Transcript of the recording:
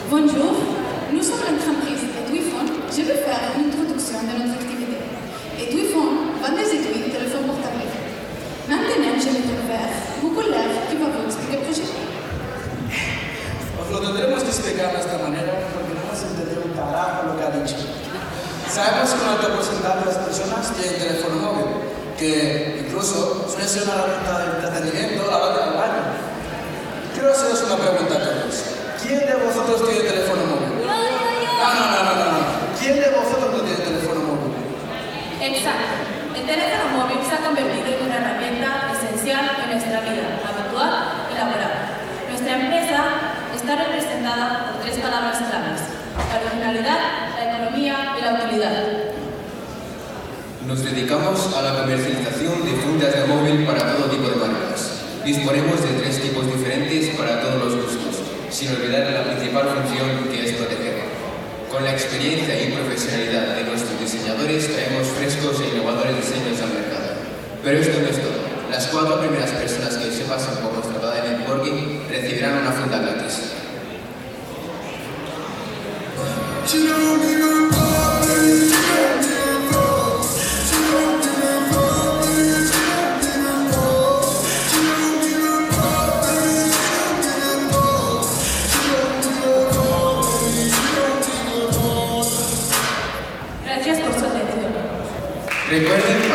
Bonjour, nous sommes l'entreprise Etuifone. Je vais faire une introduction de notre activité. Etuifone vend des étuis téléphone portable. Maintenant, je vais vers mon collègue qui va vous expliquer le projet. Os lo tendremos que explicar de esta manera porque no se entendió un carajo lo que ha dicho. Sabemos que un alto porcentaje de las personas tienen teléfono móvil, que incluso suele ser una herramienta de entretenimiento a la hora del baño. Quiero haceros una pregunta a todos. ¿Quién de vosotros tiene teléfono móvil? No. ¿Quién de vosotros no tiene teléfono móvil? Exacto. El teléfono móvil se ha convertido en una herramienta esencial en nuestra vida habitual y laboral. Nuestra empresa está representada por tres palabras claves: la originalidad, la economía y la utilidad. Nos dedicamos a la comercialización de fundas de móvil para todo tipo de marcas. Disponemos de 3 tipos diferentes para todos los gustos, sin olvidar la principal función que es proteger. Con la experiencia y profesionalidad de nuestros diseñadores traemos frescos e innovadores diseños al mercado. Pero esto no es todo. Las 4 primeras personas que se pasan por nuestra tabla de networking recibirán una funda gratis. Gracias por su atención. Recuerden